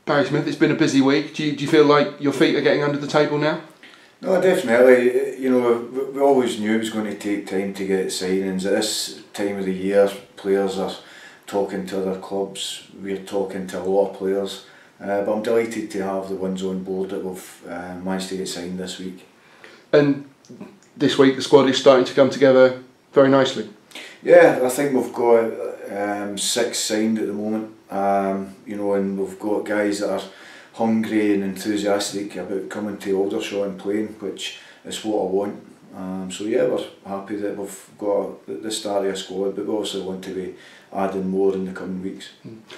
Barry Smith, it's been a busy week. Do you feel like your feet are getting under the table now? No, definitely. You know, we always knew it was going to take time to get signings. At this time of the year, players are talking to other clubs. We're talking to a lot of players. But I'm delighted to have the ones on board that we've managed to get signed this week. And this week the squad is starting to come together very nicely. Yeah, I think we've got 6 signed at the moment. You know, and we've got guys that are hungry and enthusiastic about coming to Aldershot and playing, which is what I want. So yeah, we're happy that we've got the start of a squad, but we also want to be adding more in the coming weeks.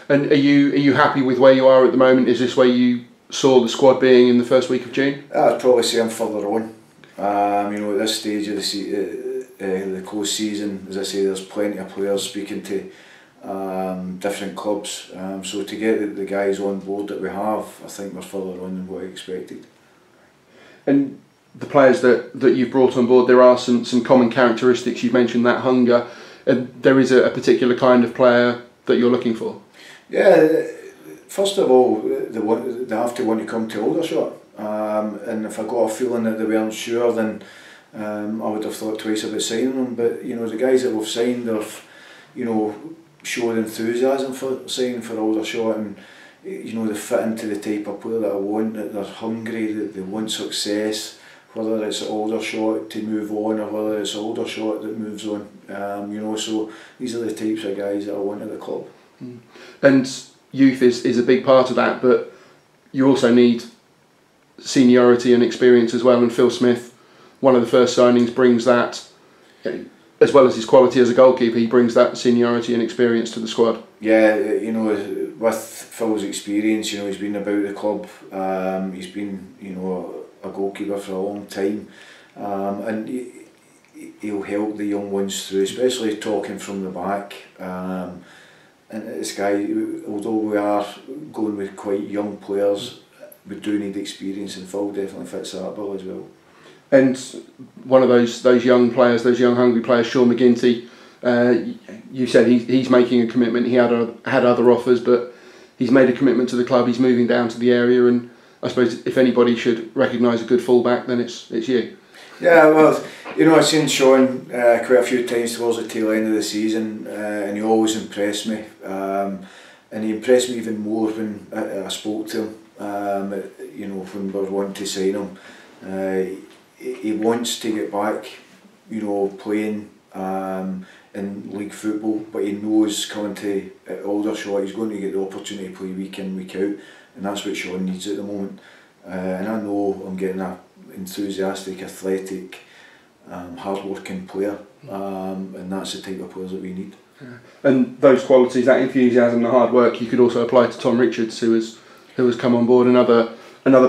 And are you happy with where you are at the moment? Is this where you saw the squad being in the first week of June? I'd probably say I'm further on. You know, at this stage of the close season, as I say, there's plenty of players speaking to different clubs, so to get the guys on board that we have, I think we're further on than what I expected. And the players that you've brought on board, there are some common characteristics. You've mentioned that hunger, and there is a particular kind of player that you're looking for. Yeah, first of all, they have to want to come to Aldershot, and if I got a feeling that they weren't sure, then I would have thought twice about signing them. But you know, the guys that we've signed have, you know, showed enthusiasm for signing for Aldershot, and you know, they fit into the type of player that I want. That they're hungry, that they want success, whether it's Aldershot to move on or whether it's Aldershot that moves on. You know, so these are the types of guys that I want at the club. And youth is a big part of that, but you also need seniority and experience as well. And Phil Smith, one of the first signings, brings that. As well as his quality as a goalkeeper, he brings that seniority and experience to the squad. Yeah, you know, with Phil's experience, you know, he's been about the club. He's been, you know, a goalkeeper for a long time, and he'll help the young ones through, especially talking from the back. And this guy, although we are going with quite young players, we do need experience, and Phil definitely fits that bill as well. And one of those young players, those young hungry players, Sean McGinty, you said he's making a commitment. He had other offers, but he's made a commitment to the club. He's moving down to the area, and I suppose if anybody should recognise a good fullback, then it's you. Yeah, well, you know, I've seen Sean quite a few times towards the tail end of the season, and he always impressed me. And he impressed me even more when I spoke to him. You know, when we were wanting to sign him. He wants to get back, you know, playing in league football, but he knows coming to Aldershot he's going to get the opportunity to play week in, week out, and that's what Sean needs at the moment. And I know I'm getting an enthusiastic, athletic, hard-working player, and that's the type of players that we need. Yeah. And those qualities, that enthusiasm, the hard work, you could also apply to Tom Richards, who has come on board, another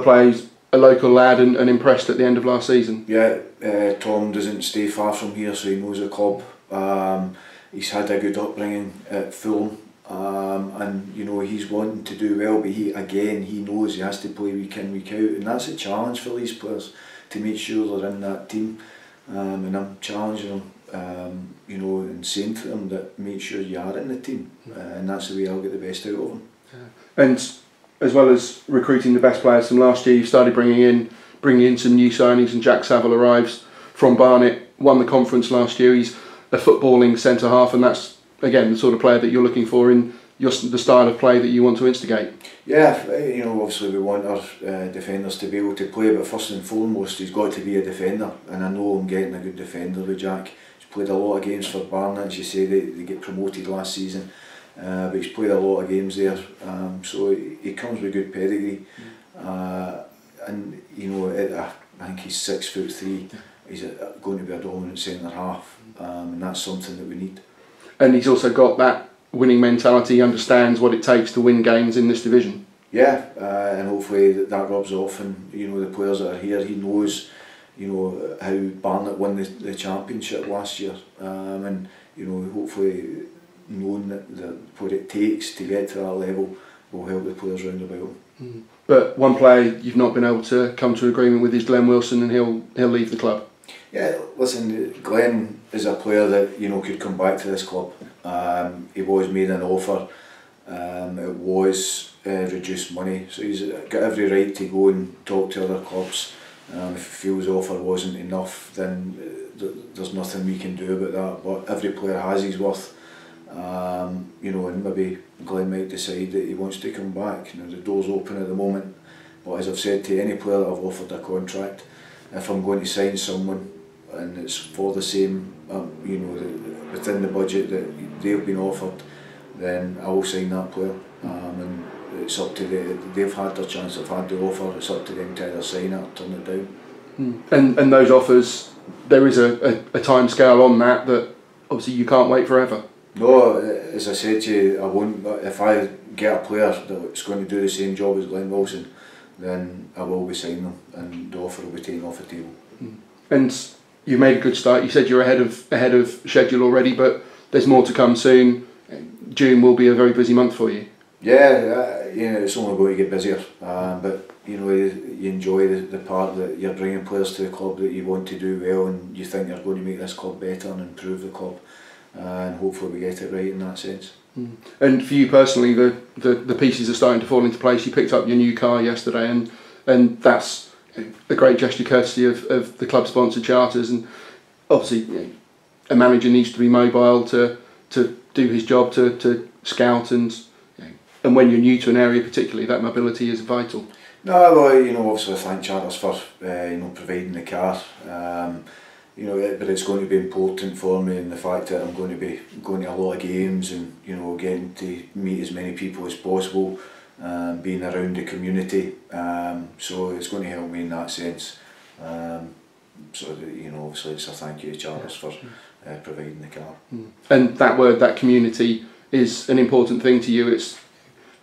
player who's a local lad and impressed at the end of last season. Yeah, Tom doesn't stay far from here, so he knows the club. He's had a good upbringing at Fulham, and you know, he's wanting to do well, but he knows he has to play week in, week out, and that's a challenge for these players to make sure they're in that team. And I'm challenging them, you know, and saying to them that make sure you are in the team, and that's the way I'll get the best out of them. Yeah. And as well as recruiting the best players from last year, you've started bringing in some new signings, and Jack Saville arrives from Barnet, won the conference last year. He's a footballing centre half, and that's again the sort of player that you're looking for in the style of play that you want to instigate. Yeah, you know, obviously we want our defenders to be able to play, but first and foremost he's got to be a defender, and I know I'm getting a good defender with Jack. He's played a lot of games for Barnet, as you say, they get promoted last season. But he's played a lot of games there, so he comes with good pedigree, and you know, I think he's 6'3". He's going to be a dominant centre half, and that's something that we need. And he's also got that winning mentality. He understands what it takes to win games in this division. Yeah, and hopefully that rubs off, and you know, the players that are here, he knows, you know, how Barnet won the championship last year, and you know, hopefully knowing that what it takes to get to that level will help the players round about him. But one player you've not been able to come to agreement with is Glen Wilson, and he'll leave the club. Yeah, listen, Glen is a player that, you know, could come back to this club. He was made an offer. It was reduced money, so he's got every right to go and talk to other clubs. If he feels the offer wasn't enough, then there's nothing we can do about that. But every player has his worth, you know, and maybe Glen might decide that he wants to come back. You know, the door's open at the moment. But as I've said to any player that I've offered a contract, if I'm going to sign someone and it's for the same, you know, within the budget that they've been offered, then I will sign that player. And it's up to they've had their chance, they've had the offer, it's up to them to either sign it or turn it down. And those offers, there is a time scale on that obviously you can't wait forever. No, as I said to you, I won't. If I get a player that's going to do the same job as Glen Wilson, then I will be signing them and the offer will be taken off the table. And you made a good start. You said you're ahead of schedule already, but there's more to come soon. June will be a very busy month for you. Yeah, you know, it's only going to get busier, but you know, you enjoy the part that you're bringing players to the club that you want to do well and you think you're going to make this club better and improve the club, and hopefully we get it right in that sense. And for you personally, the pieces are starting to fall into place. You picked up your new car yesterday, and that's a great gesture courtesy of the club sponsored charters. And obviously, you know, a manager needs to be mobile to do his job, to scout, and when you're new to an area particularly, that mobility is vital. No, well, you know, obviously I thank Charters for you know, providing the car. You know, but it's going to be important for me in the fact that I'm going to be going to a lot of games and, you know, getting to meet as many people as possible, being around the community. So it's going to help me in that sense. So that, you know, obviously it's a thank you to Charters for providing the car. And that word, that community, is an important thing to you.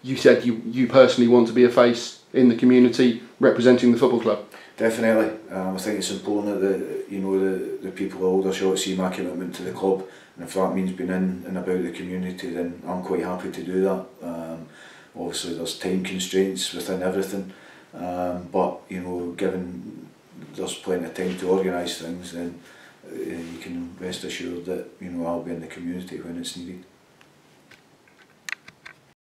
You said you personally want to be a face in the community representing the football club. Definitely. I think it's important that you know the people of Aldershot see my commitment to the club, and if that means being in and about the community, then I'm quite happy to do that. Obviously there's time constraints within everything, but you know, given there's plenty of time to organise things, then you can rest assured that, you know, I'll be in the community when it's needed.